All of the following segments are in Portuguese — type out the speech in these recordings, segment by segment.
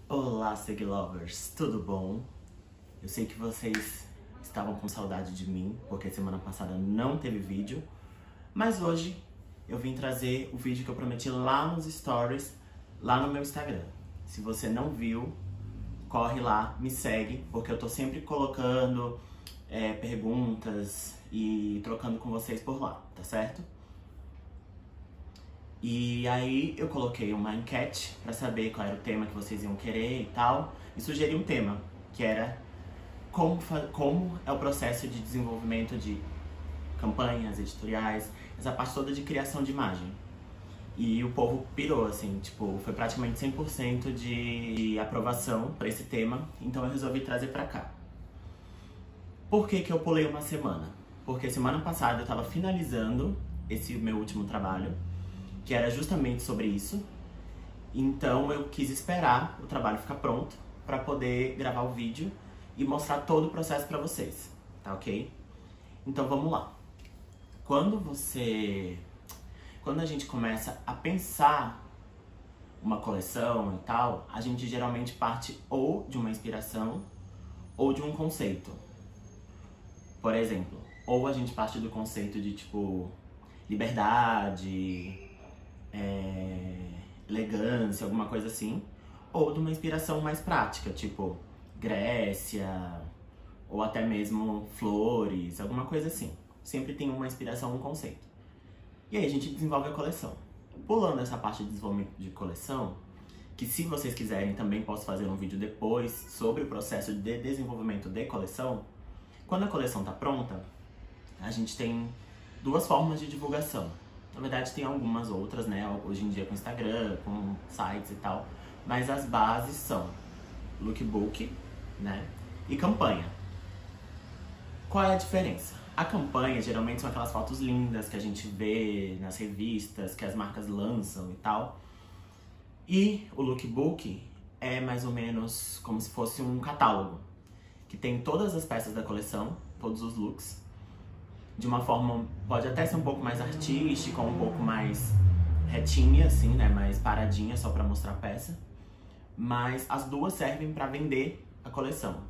Olá, Seglovers, tudo bom? Eu sei que vocês estavam com saudade de mim, porque semana passada não teve vídeo, mas hoje eu vim trazer o vídeo que eu prometi lá nos stories, lá no meu Instagram. Se você não viu, corre lá, me segue, porque eu tô sempre colocando perguntas e trocando com vocês por lá, tá certo? E aí eu coloquei uma enquete pra saber qual era o tema que vocês iam querer e tal, e sugeri um tema, que era como é o processo de desenvolvimento de campanhas, editoriais, essa parte toda de criação de imagem. E o povo pirou, assim, tipo, foi praticamente 100% de aprovação pra esse tema, então eu resolvi trazer pra cá. Por que que eu pulei uma semana? Porque semana passada eu tava finalizando esse meu último trabalho, que era justamente sobre isso. Então eu quis esperar o trabalho ficar pronto para poder gravar o vídeo e mostrar todo o processo para vocês, tá ok? Então vamos lá. Quando a gente começa a pensar uma coleção e tal, a gente geralmente parte ou de uma inspiração ou de um conceito. Por exemplo, ou a gente parte do conceito de tipo liberdade, elegância, alguma coisa assim, ou de uma inspiração mais prática, tipo Grécia, ou até mesmo flores, alguma coisa assim. Sempre tem uma inspiração, um conceito. E aí a gente desenvolve a coleção. Pulando essa parte de desenvolvimento de coleção, que se vocês quiserem também posso fazer um vídeo depois sobre o processo de desenvolvimento de coleção. Quando a coleção tá pronta, a gente tem duas formas de divulgação. Na verdade tem algumas outras, né, hoje em dia com Instagram, com sites e tal, mas as bases são lookbook, né, e campanha. Qual é a diferença? A campanha geralmente são aquelas fotos lindas que a gente vê nas revistas, que as marcas lançam e tal. E o lookbook é mais ou menos como se fosse um catálogo, que tem todas as peças da coleção, todos os looks, de uma forma, pode até ser um pouco mais artística, um pouco mais retinha, assim, né, mais paradinha, só pra mostrar a peça. Mas as duas servem pra vender a coleção.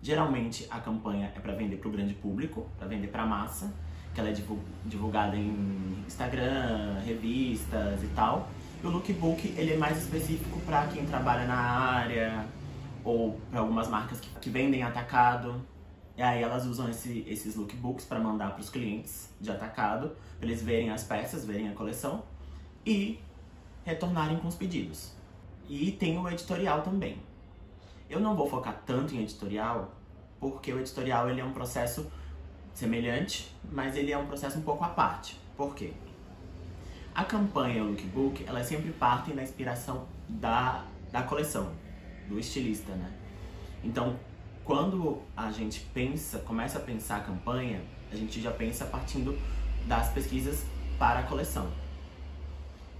Geralmente a campanha é pra vender pro grande público, pra vender pra massa, que ela é divulgada em Instagram, revistas e tal. E o lookbook, ele é mais específico pra quem trabalha na área, ou pra algumas marcas que vendem atacado. E aí elas usam esses lookbooks para mandar para os clientes de atacado, para eles verem as peças, verem a coleção e retornarem com os pedidos. E tem o editorial também. Eu não vou focar tanto em editorial, porque o editorial ele é um processo semelhante, mas ele é um processo um pouco à parte. Por quê? A campanha e o lookbook, elas sempre partem da inspiração da coleção, do estilista, né? Então, quando a gente começa a pensar a campanha, a gente já pensa partindo das pesquisas para a coleção.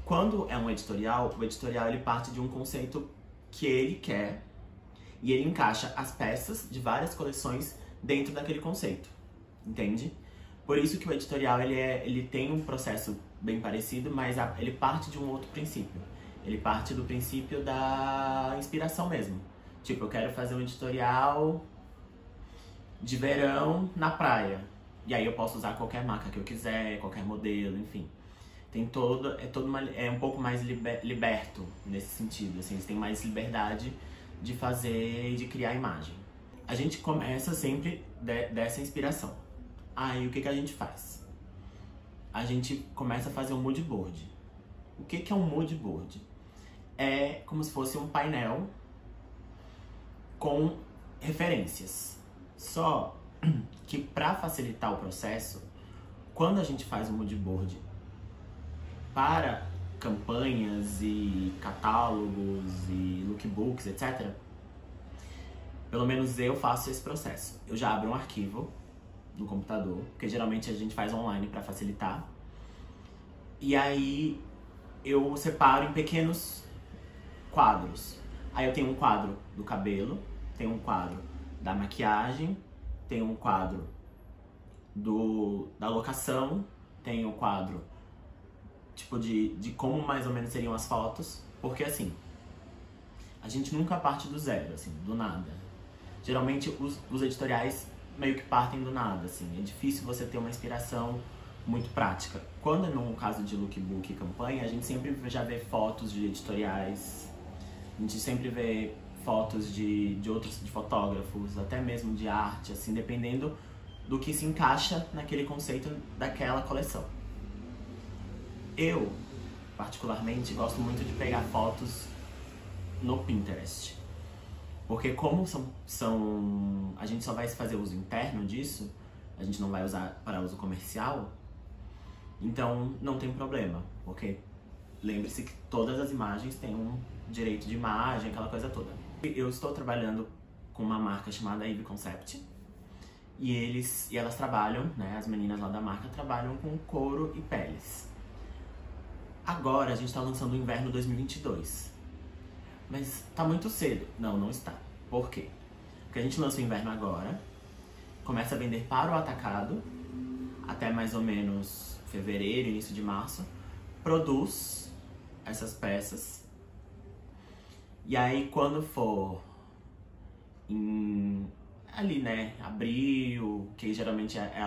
Quando é um editorial, o editorial ele parte de um conceito que ele quer e ele encaixa as peças de várias coleções dentro daquele conceito, entende? Por isso que o editorial ele tem um processo bem parecido, mas ele parte de um outro princípio. Ele parte do princípio da inspiração mesmo. Tipo, eu quero fazer um editorial de verão na praia. E aí eu posso usar qualquer marca que eu quiser, qualquer modelo, enfim. Tem é um pouco mais liberto nesse sentido, assim, eles têm mais liberdade de fazer e de criar imagem. A gente começa sempre dessa inspiração. Aí o que a gente faz? A gente começa a fazer um mood board. O que é um mood board? É como se fosse um painel com referências. Só que para facilitar o processo, quando a gente faz um mood board para campanhas e catálogos e lookbooks, etc., pelo menos eu faço esse processo. Eu já abro um arquivo no computador, porque geralmente a gente faz online para facilitar. E aí eu separo em pequenos quadros. Aí eu tenho um quadro do cabelo, tenho um quadro da maquiagem, tenho um quadro da locação, tenho um quadro tipo de como mais ou menos seriam as fotos, porque assim, A gente nunca parte do zero, assim, do nada. Geralmente os editoriais meio que partem do nada, assim. É difícil você ter uma inspiração muito prática. Quando é no caso de lookbook e campanha, a gente sempre já vê fotos de editoriais, a gente sempre vê fotos de fotógrafos, até mesmo de arte, assim, dependendo do que se encaixa naquele conceito daquela coleção. Eu, particularmente, gosto muito de pegar fotos no Pinterest. Porque como a gente só vai fazer uso interno disso, a gente não vai usar para uso comercial, então não tem problema, porque lembre-se que todas as imagens têm um direito de imagem, aquela coisa toda. Eu estou trabalhando com uma marca chamada Eve Concept, e elas trabalham, né, as meninas lá da marca trabalham com couro e peles. Agora a gente está lançando o inverno 2022. Mas tá muito cedo. Não, não está. Por quê? Porque a gente lança o inverno agora, começa a vender para o atacado, até mais ou menos fevereiro, início de março, produz essas peças. E aí quando for ali, né, abril, que geralmente é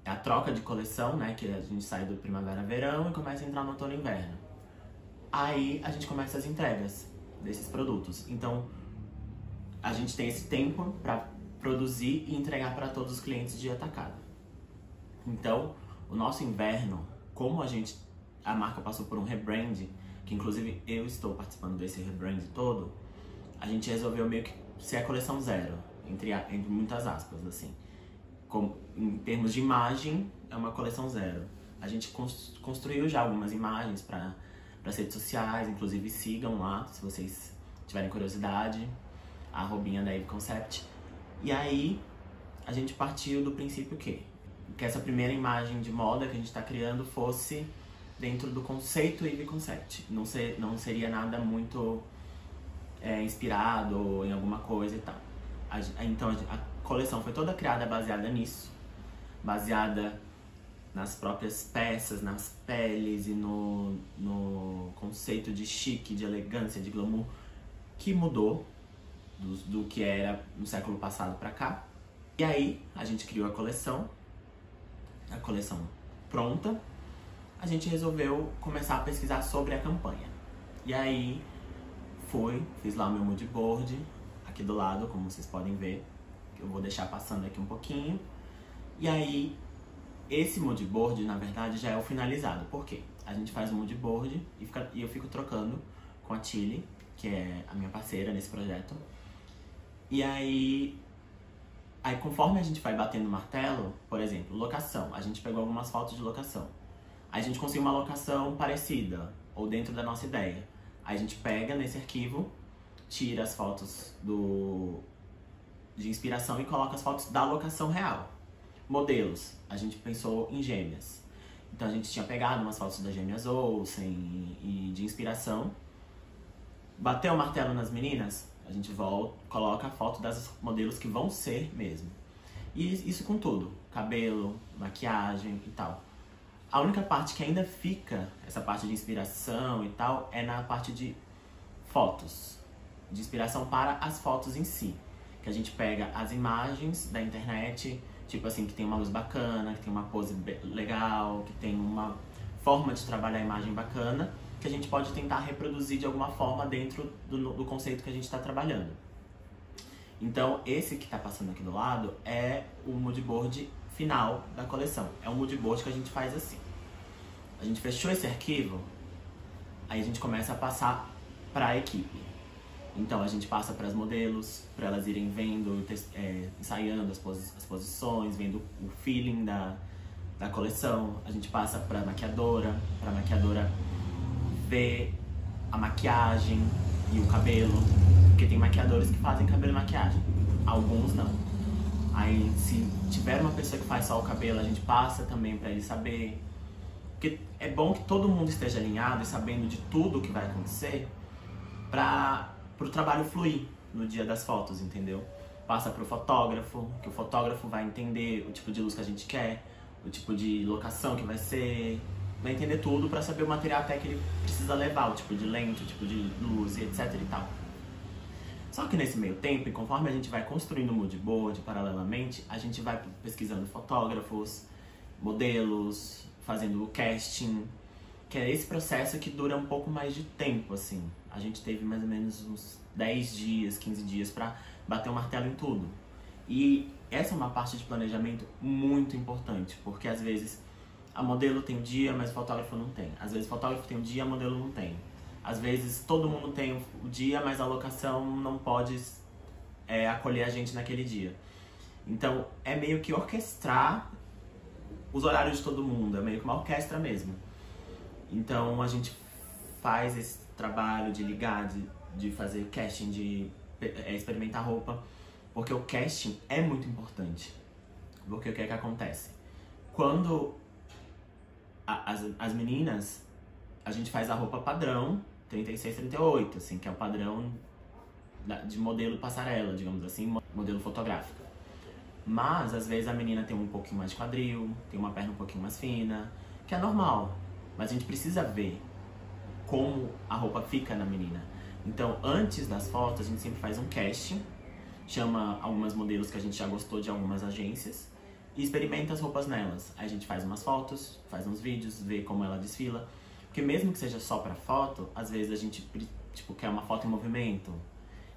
a troca de coleção, né, que a gente sai do primavera-verão e começa a entrar no outono-inverno. Aí a gente começa as entregas desses produtos. Então, a gente tem esse tempo para produzir e entregar para todos os clientes de atacado. Então, o nosso inverno, como a marca passou por um rebrand, que inclusive eu estou participando desse rebrand todo, a gente resolveu meio que ser a coleção zero, entre muitas aspas, assim. Em termos de imagem, é uma coleção zero. A gente construiu já algumas imagens para as redes sociais, inclusive sigam lá, se vocês tiverem curiosidade, a arrobinha da Eve Concept. E aí, a gente partiu do princípio que essa primeira imagem de moda que a gente está criando fosse dentro do conceito Eve Concept. Não seria nada muito inspirado em alguma coisa e tal. Então, a coleção foi toda criada baseada nisso, baseada nas próprias peças, nas peles e no conceito de chique, de elegância, de glamour, que mudou do que era no século passado pra cá. E aí, a gente criou a coleção pronta, a gente resolveu começar a pesquisar sobre a campanha. E aí, fiz lá o meu mood board, aqui do lado, como vocês podem ver, que eu vou deixar passando aqui um pouquinho. E aí, esse mood board, na verdade, já é o finalizado. Por quê? A gente faz o mood board e eu fico trocando com a Tilly, que é a minha parceira nesse projeto. E aí, conforme a gente vai batendo o martelo, por exemplo, locação. A gente pegou algumas fotos de locação. Aí a gente conseguiu uma locação parecida, ou dentro da nossa ideia. Aí a gente pega nesse arquivo, tira as fotos de inspiração e coloca as fotos da locação real. Modelos, a gente pensou em gêmeas. Então a gente tinha pegado umas fotos das gêmeas Olsen e de inspiração. Bateu o martelo nas meninas, a gente coloca a foto das modelos que vão ser mesmo. E isso com tudo, cabelo, maquiagem e tal. A única parte que ainda fica, essa parte de inspiração e tal, é na parte de fotos. De inspiração para as fotos em si. Que a gente pega as imagens da internet, tipo assim, que tem uma luz bacana, que tem uma pose legal, que tem uma forma de trabalhar a imagem bacana, que a gente pode tentar reproduzir de alguma forma dentro do conceito que a gente está trabalhando. Então, esse que está passando aqui do lado é o mood board final da coleção. É um mood board que a gente faz assim. A gente fechou esse arquivo, aí a gente começa a passar para a equipe. Então a gente passa para as modelos, para elas irem vendo, ensaiando as posições, vendo o feeling da coleção. A gente passa para a maquiadora ver a maquiagem e o cabelo, porque tem maquiadores que fazem cabelo e maquiagem, alguns não. Aí se tiver uma pessoa que faz só o cabelo, a gente passa também para ele saber. Porque é bom que todo mundo esteja alinhado e sabendo de tudo o que vai acontecer para o trabalho fluir no dia das fotos, entendeu? Passa pro fotógrafo, que o fotógrafo vai entender o tipo de luz que a gente quer, o tipo de locação que vai ser, vai entender tudo pra saber o material até que ele precisa levar, o tipo de lente, o tipo de luz, etc e tal. Só que nesse meio tempo, e conforme a gente vai construindo o mood board paralelamente, a gente vai pesquisando fotógrafos, modelos, fazendo o casting, que é esse processo que dura um pouco mais de tempo, assim. A gente teve mais ou menos uns 10 dias, 15 dias pra bater o martelo em tudo. E essa é uma parte de planejamento muito importante, porque às vezes a modelo tem um dia, mas o fotógrafo não tem. Às vezes o fotógrafo tem um dia, a modelo não tem. Às vezes todo mundo tem o dia, mas a locação não pode acolher a gente naquele dia. Então é meio que orquestrar os horários de todo mundo, é meio que uma orquestra mesmo. Então a gente faz esse trabalho de ligar, de fazer casting, de experimentar roupa, porque o casting é muito importante. Porque o que é que acontece? Quando as meninas, a gente faz a roupa padrão, 36, 38, assim, que é o padrão de modelo passarela, digamos assim, modelo fotográfico. Mas, às vezes, a menina tem um pouquinho mais de quadril, tem uma perna um pouquinho mais fina, que é normal. Mas a gente precisa ver como a roupa fica na menina. Então, antes das fotos, a gente sempre faz um casting, chama algumas modelos que a gente já gostou de algumas agências e experimenta as roupas nelas. Aí a gente faz umas fotos, faz uns vídeos, vê como ela desfila. Porque mesmo que seja só pra foto, às vezes a gente quer uma foto em movimento,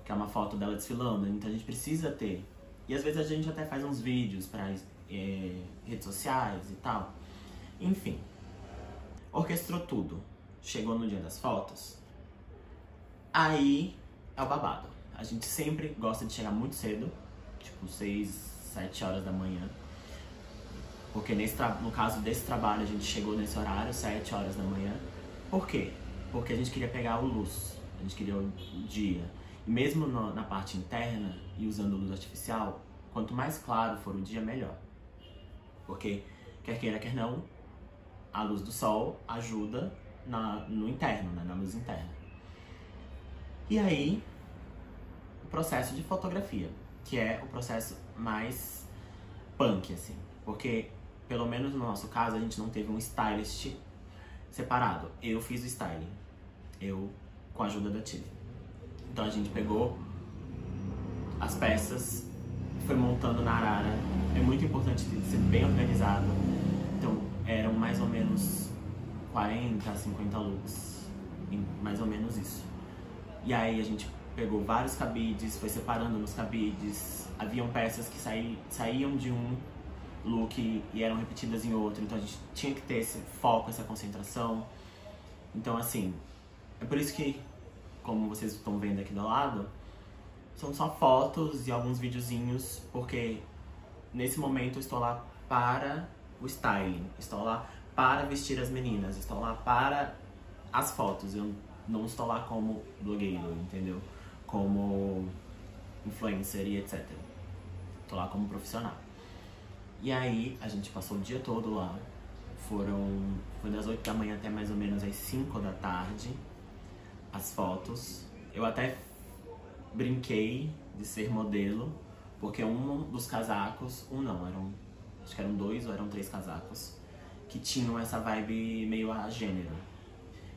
quer uma foto dela desfilando, então a gente precisa ter. E às vezes a gente até faz uns vídeos pra redes sociais e tal. Enfim, orquestrou tudo. Chegou no dia das fotos, aí é o babado. A gente sempre gosta de chegar muito cedo, tipo 6, 7 horas da manhã. Porque no caso desse trabalho a gente chegou nesse horário, 7 horas da manhã. Por quê? Porque a gente queria pegar o luz, a gente queria o dia. E mesmo na parte interna e usando luz artificial, quanto mais claro for o dia, melhor. Porque, quer queira, quer não, a luz do sol ajuda no interno, né? Na luz interna. E aí, o processo de fotografia, que é o processo mais punk, assim. Porque, pelo menos no nosso caso, a gente não teve um stylist separado. Eu fiz o styling, eu com a ajuda da Tilly. Então a gente pegou as peças, foi montando na arara. É muito importante ser bem organizado. Então eram mais ou menos 40 a 50 looks, mais ou menos isso. E aí a gente pegou vários cabides, foi separando nos cabides. Haviam peças que saíam de um look e eram repetidas em outro, então a gente tinha que ter esse foco, essa concentração. Então assim, é por isso que, como vocês estão vendo aqui do lado, são só fotos e alguns videozinhos, porque nesse momento eu estou lá para o styling, estou lá para vestir as meninas, estou lá para as fotos, eu não estou lá como blogueiro, entendeu? Como influencer e etc. Estou lá como profissional. E aí, a gente passou o dia todo lá. Foi das 8 da manhã até mais ou menos às 5 da tarde. As fotos. Eu até brinquei de ser modelo, porque um dos casacos, acho que eram 2 ou eram 3 casacos, que tinham essa vibe meio a gênero.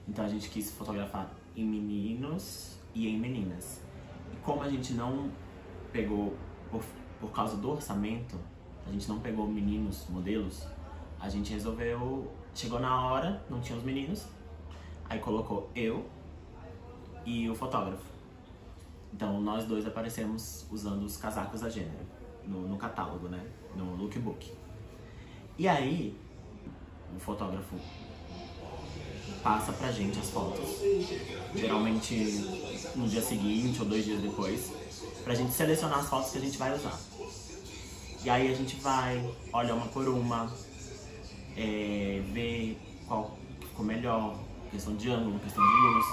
Então a gente quis fotografar em meninos e em meninas. E como a gente não pegou, por causa do orçamento, a gente não pegou meninos, modelos, a gente resolveu, chegou na hora, não tinha os meninos, aí colocou eu e o fotógrafo. Então nós dois aparecemos usando os casacos a gênero, no catálogo, né, no lookbook. E aí, o fotógrafo passa pra gente as fotos, geralmente no dia seguinte ou 2 dias depois, pra gente selecionar as fotos que a gente vai usar. E aí a gente vai, olha uma por uma, vê qual ficou melhor, questão de ângulo, questão de luz.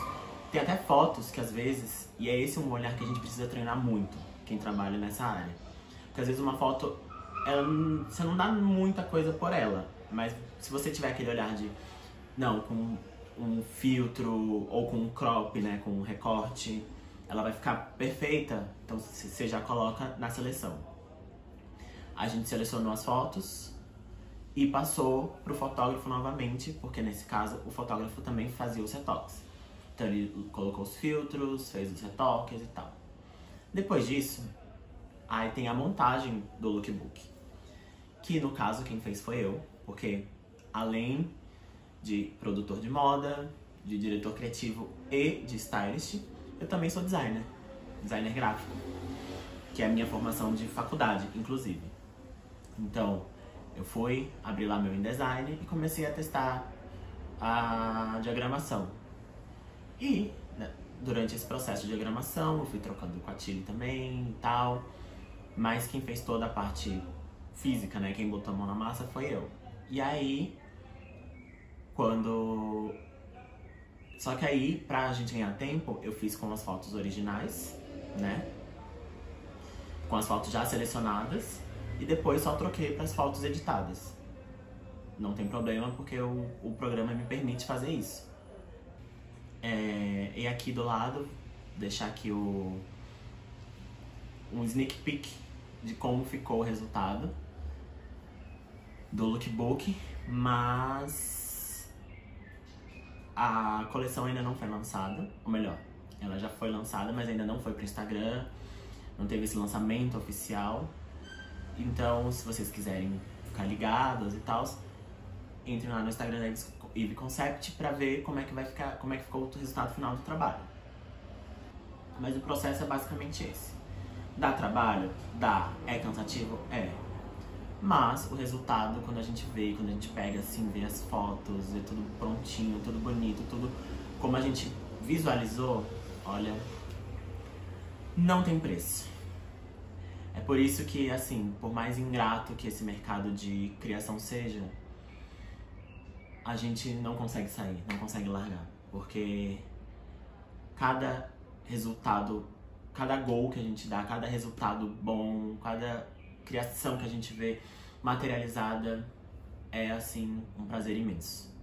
Tem até fotos que às vezes, e é esse um olhar que a gente precisa treinar muito, quem trabalha nessa área. Porque às vezes uma foto, você não dá muita coisa por ela, mas se você tiver aquele olhar de, não, com um filtro ou com um crop, né, com um recorte, ela vai ficar perfeita, então você já coloca na seleção. A gente selecionou as fotos e passou pro fotógrafo novamente, porque nesse caso o fotógrafo também fazia os retoques. Então ele colocou os filtros, fez os retoques e tal. Depois disso, aí tem a montagem do lookbook, que no caso quem fez foi eu, porque além de produtor de moda, de diretor criativo e de stylist, eu também sou designer gráfico, que é a minha formação de faculdade, inclusive. Então, eu fui abrir lá meu InDesign e comecei a testar a diagramação. E, né, durante esse processo de diagramação, eu fui trocando com a Tilly também e tal, mas quem fez toda a parte física, né, quem botou a mão na massa foi eu. E aí, Só que aí, pra gente ganhar tempo, eu fiz com as fotos originais, né? Com as fotos já selecionadas. E depois só troquei para as fotos editadas. Não tem problema, porque o programa me permite fazer isso. E aqui do lado, deixar aqui um sneak peek de como ficou o resultado do lookbook, mas a coleção ainda não foi lançada, ou melhor, ela já foi lançada, mas ainda não foi pro Instagram, não teve esse lançamento oficial. Então, se vocês quiserem ficar ligados e tal, entrem lá no Instagram da Ivy Concept pra ver como é que ficou o resultado final do trabalho. Mas o processo é basicamente esse. Dá trabalho? Dá. É cansativo? É. Mas o resultado, quando a gente pega assim, vê as fotos, vê tudo prontinho, tudo bonito, tudo como a gente visualizou, olha, não tem preço. É por isso que, assim, por mais ingrato que esse mercado de criação seja, a gente não consegue sair, não consegue largar. Porque cada resultado, cada gol que a gente dá, cada resultado bom, cada criação que a gente vê materializada é, assim, um prazer imenso.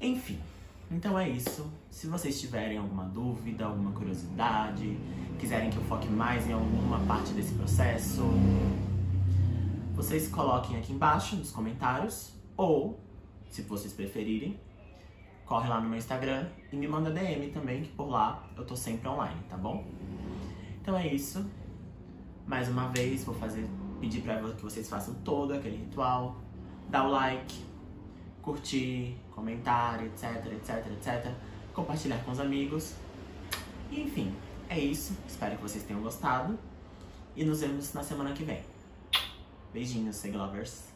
Enfim, então é isso. Se vocês tiverem alguma dúvida, alguma curiosidade, quiserem que eu foque mais em alguma parte desse processo, vocês coloquem aqui embaixo nos comentários, ou, se vocês preferirem, corre lá no meu Instagram e me manda DM também, que por lá eu tô sempre online, tá bom? Então é isso. Mais uma vez, vou pedir pra que vocês façam todo aquele ritual, dar o like, curtir, comentar, etc, etc, etc, compartilhar com os amigos. E, enfim, é isso. Espero que vocês tenham gostado e nos vemos na semana que vem. Beijinhos, Seglovers!